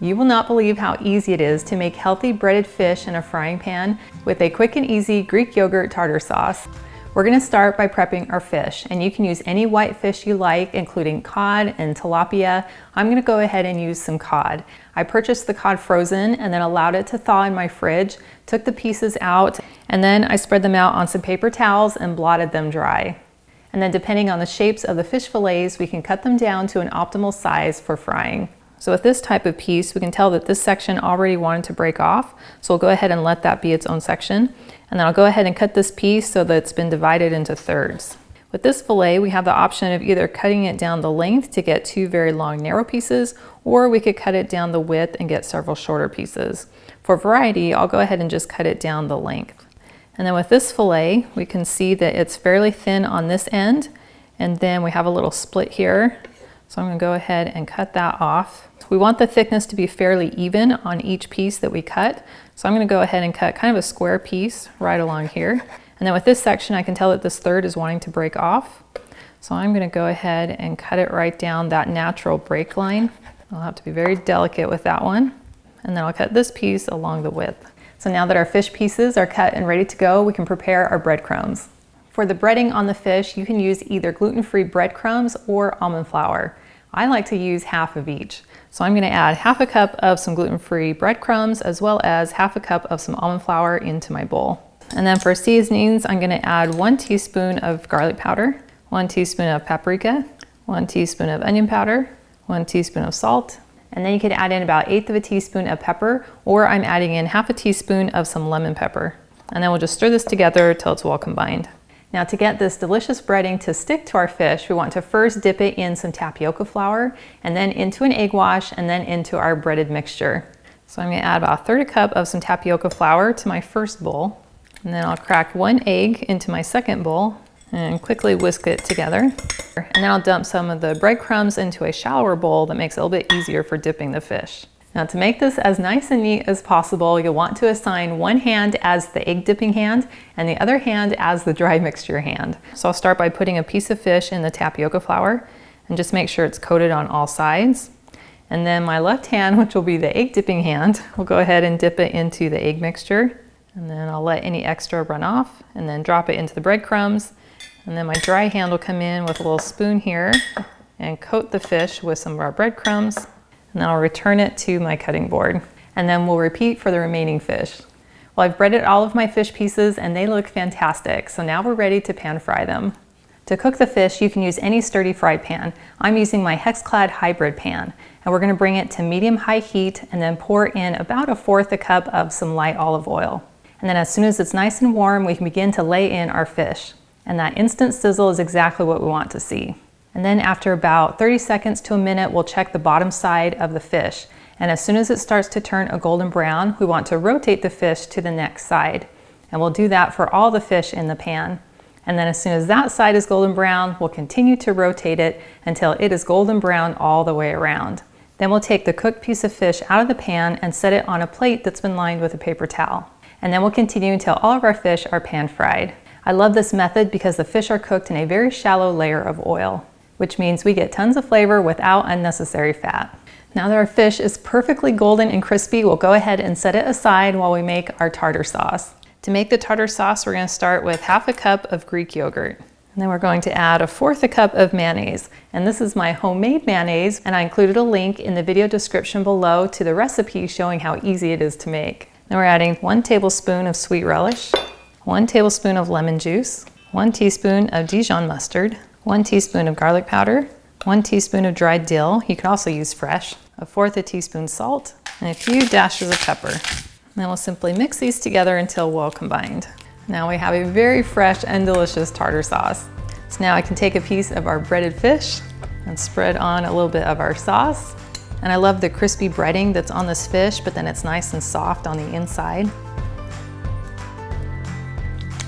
You will not believe how easy it is to make healthy breaded fish in a frying pan with a quick and easy Greek yogurt tartar sauce. We're going to start by prepping our fish, and you can use any white fish you like, including cod and tilapia. I'm going to go ahead and use some cod. I purchased the cod frozen and then allowed it to thaw in my fridge, took the pieces out, and then I spread them out on some paper towels and blotted them dry. And then depending on the shapes of the fish fillets, we can cut them down to an optimal size for frying. So with this type of piece, we can tell that this section already wanted to break off. So we'll go ahead and let that be its own section. And then I'll go ahead and cut this piece so that it's been divided into thirds. With this fillet, we have the option of either cutting it down the length to get two very long narrow pieces, or we could cut it down the width and get several shorter pieces. For variety, I'll go ahead and just cut it down the length. And then with this fillet, we can see that it's fairly thin on this end, and then we have a little split here. So I'm going to go ahead and cut that off. We want the thickness to be fairly even on each piece that we cut. So I'm going to go ahead and cut kind of a square piece right along here. And then with this section, I can tell that this third is wanting to break off. So I'm going to go ahead and cut it right down that natural break line. I'll have to be very delicate with that one. And then I'll cut this piece along the width. So now that our fish pieces are cut and ready to go, we can prepare our breadcrumbs. For the breading on the fish, you can use either gluten-free breadcrumbs or almond flour. I like to use half of each. So I'm going to add half a cup of some gluten-free breadcrumbs as well as half a cup of some almond flour into my bowl. And then for seasonings, I'm going to add 1 teaspoon of garlic powder, 1 teaspoon of paprika, 1 teaspoon of onion powder, 1 teaspoon of salt, and then you could add in about 1/8 of a teaspoon of pepper, or I'm adding in half a teaspoon of some lemon pepper. And then we'll just stir this together till it's well combined. Now to get this delicious breading to stick to our fish, we want to first dip it in some tapioca flour, and then into an egg wash, and then into our breaded mixture. So I'm going to add about 1/3 cup of some tapioca flour to my first bowl. And then I'll crack 1 egg into my second bowl and quickly whisk it together. And then I'll dump some of the breadcrumbs into a shallower bowl that makes it a little bit easier for dipping the fish. Now to make this as nice and neat as possible, you'll want to assign one hand as the egg dipping hand and the other hand as the dry mixture hand. So I'll start by putting a piece of fish in the tapioca flour and just make sure it's coated on all sides. And then my left hand, which will be the egg dipping hand, will go ahead and dip it into the egg mixture. And then I'll let any extra run off and then drop it into the breadcrumbs. And then my dry hand will come in with a little spoon here and coat the fish with some of our breadcrumbs. And then I'll return it to my cutting board. And then we'll repeat for the remaining fish. Well, I've breaded all of my fish pieces and they look fantastic. So now we're ready to pan fry them. To cook the fish, you can use any sturdy fry pan. I'm using my Hexclad Hybrid Pan. And we're going to bring it to medium-high heat and then pour in about 1/4 cup of some light olive oil. And then as soon as it's nice and warm, we can begin to lay in our fish. And that instant sizzle is exactly what we want to see. And then after about 30 seconds to a minute, we'll check the bottom side of the fish. And as soon as it starts to turn a golden brown, we want to rotate the fish to the next side. And we'll do that for all the fish in the pan. And then as soon as that side is golden brown, we'll continue to rotate it until it is golden brown all the way around. Then we'll take the cooked piece of fish out of the pan and set it on a plate that's been lined with a paper towel. And then we'll continue until all of our fish are pan fried. I love this method because the fish are cooked in a very shallow layer of oil, which means we get tons of flavor without unnecessary fat. Now that our fish is perfectly golden and crispy, we'll go ahead and set it aside while we make our tartar sauce. To make the tartar sauce, we're going to start with half a cup of Greek yogurt. And then we're going to add 1/4 cup of mayonnaise. And this is my homemade mayonnaise, and I included a link in the video description below to the recipe showing how easy it is to make. Then we're adding 1 tablespoon of sweet relish, 1 tablespoon of lemon juice, 1 teaspoon of Dijon mustard, 1 teaspoon of garlic powder, 1 teaspoon of dried dill, you can also use fresh, 1/4 teaspoon salt, and a few dashes of pepper. And then we'll simply mix these together until well combined. Now we have a very fresh and delicious tartar sauce. So now I can take a piece of our breaded fish and spread on a little bit of our sauce. And I love the crispy breading that's on this fish, but then it's nice and soft on the inside.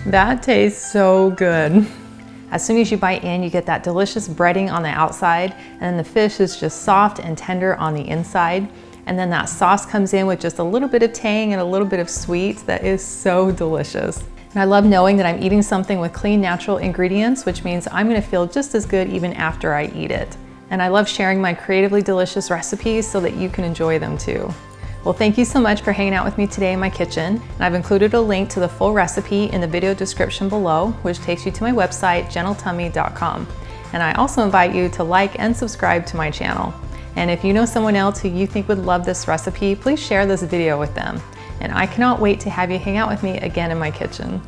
That tastes so good. As soon as you bite in, you get that delicious breading on the outside, and then the fish is just soft and tender on the inside. And then that sauce comes in with just a little bit of tang and a little bit of sweet that is so delicious. And I love knowing that I'm eating something with clean, natural ingredients, which means I'm gonna feel just as good even after I eat it. And I love sharing my creatively delicious recipes so that you can enjoy them too. Well, thank you so much for hanging out with me today in my kitchen. And I've included a link to the full recipe in the video description below, which takes you to my website, gentletummy.com. And I also invite you to like and subscribe to my channel. And if you know someone else who you think would love this recipe, please share this video with them. And I cannot wait to have you hang out with me again in my kitchen.